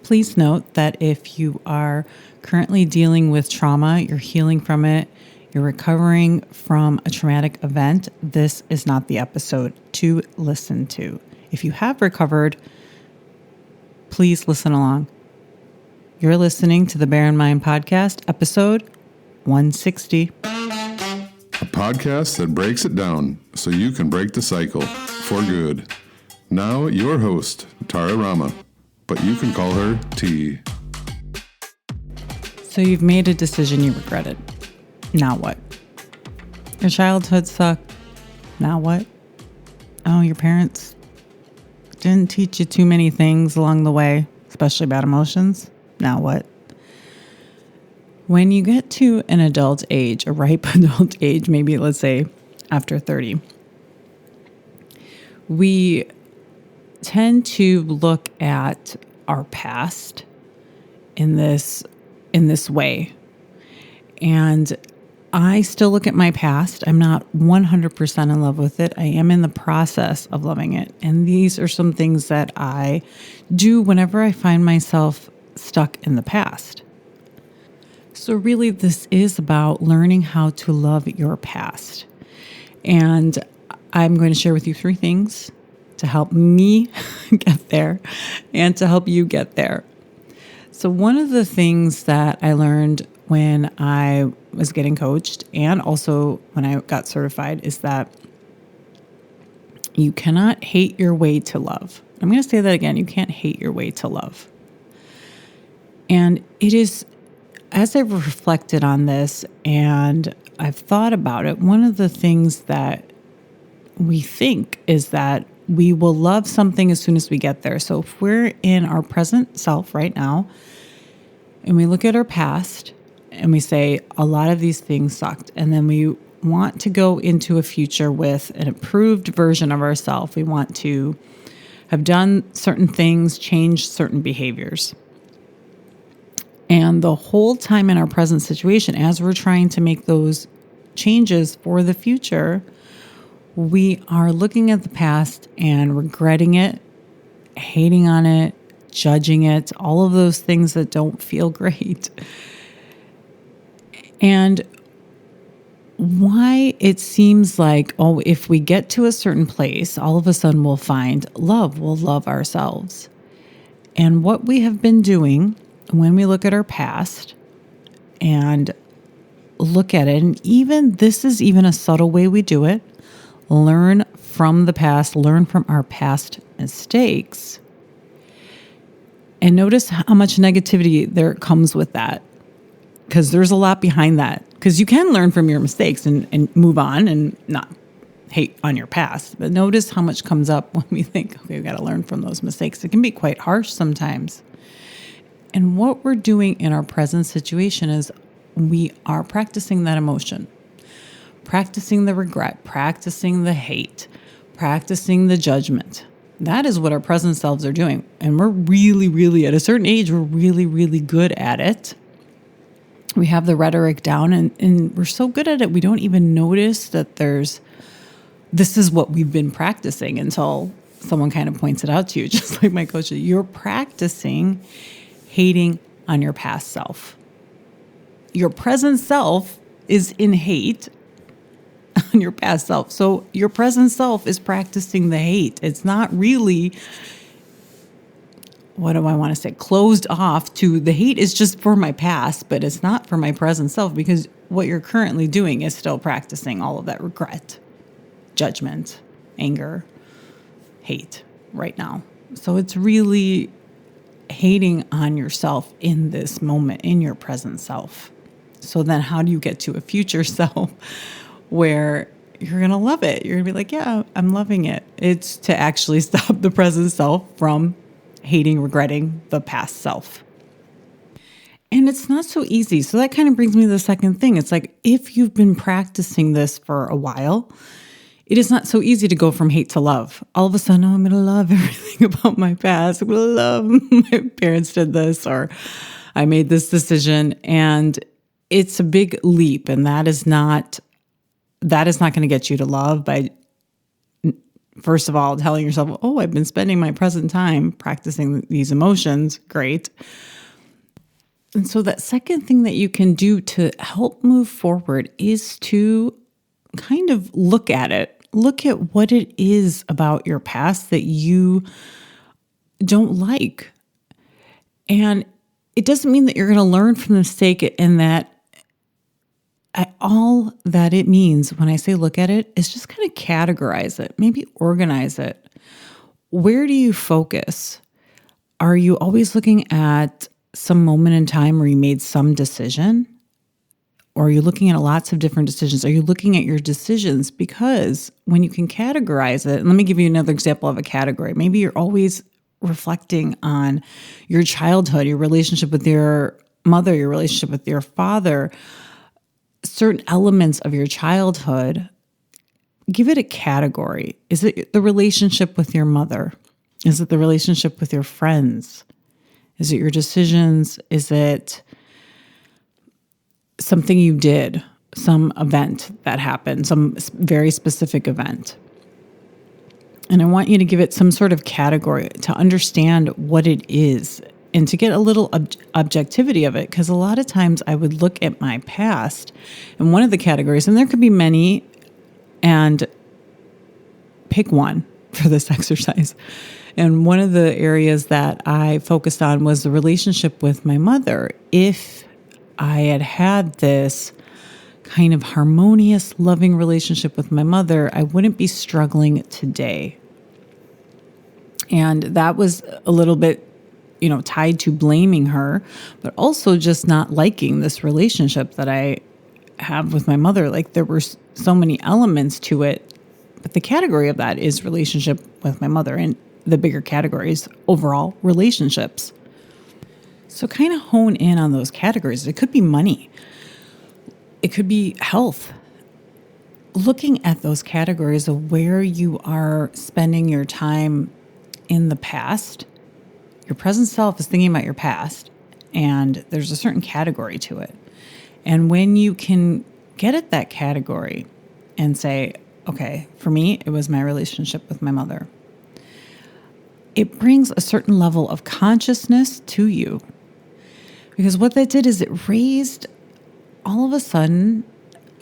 Please note that if you are currently dealing with trauma, you're healing from it, you're recovering from a traumatic event, this is not the episode to listen to. If you have recovered, please listen along. You're listening to the Bear in Mind Podcast, episode 160. A podcast that breaks it down so you can break the cycle for good. Now, your host, Tara Rama, but you can call her T. So you've made a decision you regretted. Now what? Your childhood sucked. Now what? Oh, your parents didn't teach you too many things along the way, especially about emotions. Now what? When you get to an adult age, a ripe adult age, maybe let's say after 30, we tend to look at our past in this way. And I still look at my past. I'm not 100% in love with it. I am in the process of loving it. And these are some things that I do whenever I find myself stuck in the past. So really, this is about learning how to love your past. And I'm going to share with you 3 things to help me get there and to help you get there. So one of the things that I learned when I was getting coached and also when I got certified is that you cannot hate your way to love. I'm going to say that again. You can't hate your way to love. And it is, as I've reflected on this and I've thought about it, one of the things that we think is that we will love something as soon as we get there. So if we're in our present self right now and we look at our past and we say a lot of these things sucked, and then we want to go into a future with an improved version of ourselves. We want to have done certain things, changed certain behaviors. And the whole time in our present situation, as we're trying to make those changes for the future, we are looking at the past and regretting it, hating on it, judging it, all of those things that don't feel great. And why it seems like, if we get to a certain place, all of a sudden we'll find love, we'll love ourselves. And what we have been doing when we look at our past and look at it, and this is even a subtle way we do it, learn from the past, learn from our past mistakes, and notice how much negativity there comes with that. Because there's a lot behind that. Because you can learn from your mistakes and move on and not hate on your past. But notice how much comes up when we think, okay, we've got to learn from those mistakes. It can be quite harsh sometimes. And what we're doing in our present situation is we are practicing that emotion. Practicing the regret, practicing the hate, practicing the judgment. That is what our present selves are doing. And we're really, really, at a certain age, we're really, really good at it. We have the rhetoric down and we're so good at it, we don't even notice that this is what we've been practicing until someone kind of points it out to you. Just like my coach, you're practicing hating on your past self. Your present self is in hate on your past self. So your present self is practicing the hate. It's not really, what do I want to say, closed off to the hate is just for my past, but it's not for my present self, because what you're currently doing is still practicing all of that regret, judgment, anger, hate right now. So it's really hating on yourself in this moment, in your present self. So then how do you get to a future self where you're going to love it? You're going to be like, yeah, I'm loving it. It's to actually stop the present self from hating, regretting the past self. And it's not so easy. So that kind of brings me to the second thing. It's like, if you've been practicing this for a while, it is not so easy to go from hate to love. All of a sudden, I'm going to love everything about my past. I'm going to love my parents did this, or I made this decision. And it's a big leap. And that is not going to get you to love by first of all, telling yourself, oh, I've been spending my present time practicing these emotions. Great. And so that second thing that you can do to help move forward is to kind of look at it. Look at what it is about your past that you don't like. And it doesn't mean that you're going to learn from the mistake, and that all that it means when I say look at it is just kind of categorize it, maybe organize it. Where do you focus? Are you always looking at some moment in time where you made some decision? Or are you looking at lots of different decisions? Are you looking at your decisions? Because when you can categorize it, and let me give you another example of a category. Maybe you're always reflecting on your childhood, your relationship with your mother, your relationship with your father, certain elements of your childhood. Give it a category. Is it the relationship with your mother? Is it the relationship with your friends? Is it your decisions? Is it something you did, some event that happened, some very specific event? And I want you to give it some sort of category to understand what it is and to get a little objectivity of it. Because a lot of times I would look at my past and one of the categories, and there could be many, and pick one for this exercise. And one of the areas that I focused on was the relationship with my mother. If I had had this kind of harmonious, loving relationship with my mother, I wouldn't be struggling today. And that was a little bit, tied to blaming her, but also just not liking this relationship that I have with my mother. Like, there were so many elements to it, but the category of that is relationship with my mother, and the bigger category is overall relationships. So kind of hone in on those categories. It could be money. It could be health. Looking at those categories of where you are spending your time in the past. Your present self is thinking about your past, and there's a certain category to it. And when you can get at that category and say, okay, for me, it was my relationship with my mother, it brings a certain level of consciousness to you. Because what that did is it raised, all of a sudden,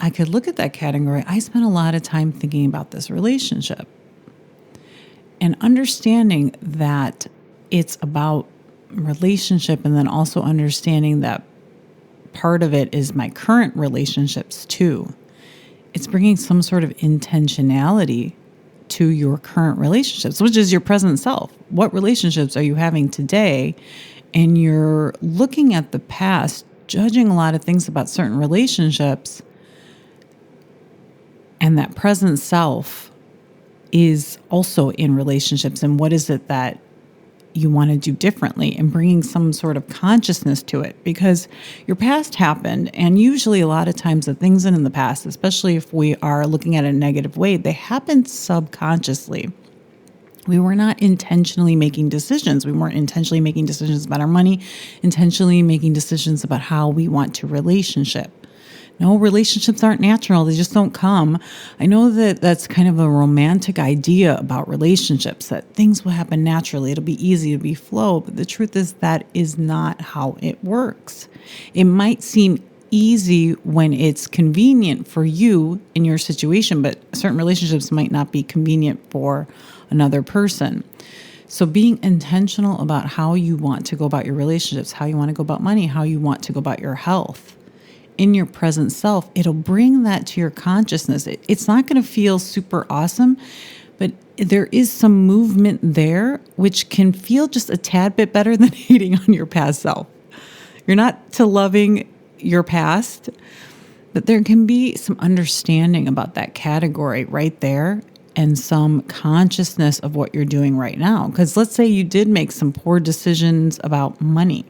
I could look at that category. I spent a lot of time thinking about this relationship and understanding that it's about relationship, and then also understanding that part of it is my current relationships too. It's bringing some sort of intentionality to your current relationships, which is your present self. What relationships are you having today? And you're looking at the past, judging a lot of things about certain relationships, and that present self is also in relationships. And what is it that you want to do differently, and bringing some sort of consciousness to it? Because your past happened, and usually a lot of times the things in the past, especially if we are looking at it in a negative way, they happened subconsciously. We were not intentionally making decisions. We weren't intentionally making decisions about our money, intentionally making decisions about how we want to relationship. No, relationships aren't natural. They just don't come. I know that that's kind of a romantic idea about relationships, that things will happen naturally. It'll be easy, it'll be flow. But the truth is that is not how it works. It might seem easy when it's convenient for you in your situation, but certain relationships might not be convenient for another person. So being intentional about how you want to go about your relationships, how you want to go about money, how you want to go about your health in your present self, it'll bring that to your consciousness. It's not going to feel super awesome, but there is some movement there, which can feel just a tad bit better than hating on your past self. You're not to loving your past, but there can be some understanding about that category right there, and some consciousness of what you're doing right now. Because let's say you did make some poor decisions about money,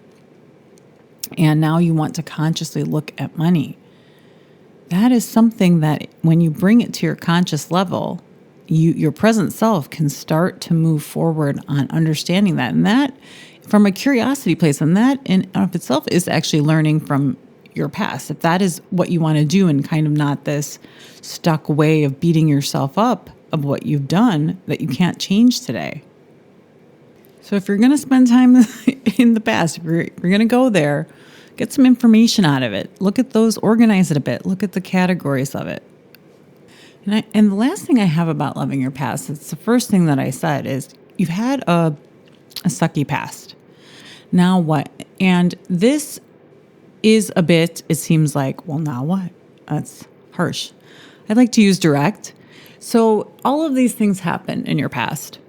and now you want to consciously look at money. That is something that when you bring it to your conscious level, your present self can start to move forward on understanding that. And that from a curiosity place, and that in and of itself is actually learning from your past. If that is what you want to do, and kind of not this stuck way of beating yourself up of what you've done that you can't change today. So if you're going to spend time in the past, if you're going to go there, get some information out of it. Look at those, organize it a bit. Look at the categories of it. And the last thing I have about loving your past, it's the first thing that I said, is you've had a sucky past. Now what? And this is a bit, it seems like, well, now what? That's harsh. I'd like to use direct. So all of these things happen in your past.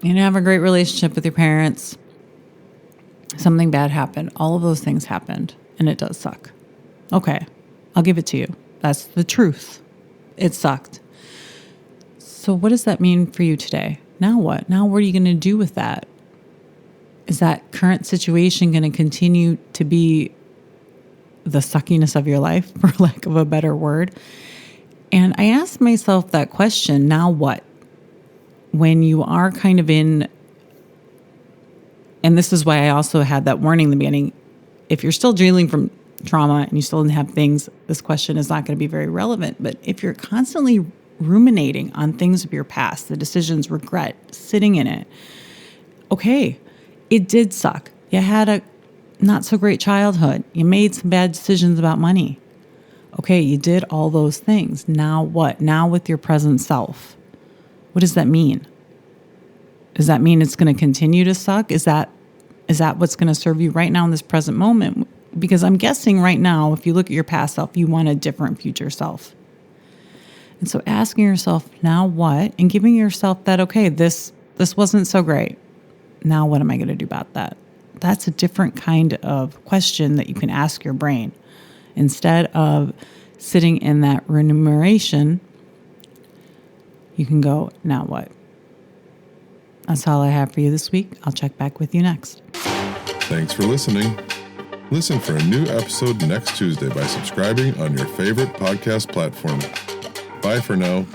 You didn't have a great relationship with your parents. Something bad happened. All of those things happened, and it does suck. Okay, I'll give it to you. That's the truth. It sucked. So what does that mean for you today? Now what? Now what are you going to do with that? Is that current situation going to continue to be the suckiness of your life, for lack of a better word? And I asked myself that question, now what? When you are kind of in, and this is why I also had that warning in the beginning, if you're still dealing from trauma and you still didn't have things, this question is not going to be very relevant. But if you're constantly ruminating on things of your past, the decisions, regret, sitting in it, okay, it did suck. You had a not so great childhood. You made some bad decisions about money. Okay, you did all those things. Now what? Now with your present self. What does that mean? Does that mean it's going to continue to suck? Is that what's going to serve you right now in this present moment? Because I'm guessing right now, if you look at your past self, you want a different future self. And so asking yourself, now what? And giving yourself that, okay, this wasn't so great. Now what am I going to do about that? That's a different kind of question that you can ask your brain. Instead of sitting in that rumination, you can go, now what? That's all I have for you this week. I'll check back with you next. Thanks for listening. Listen for a new episode next Tuesday by subscribing on your favorite podcast platform. Bye for now.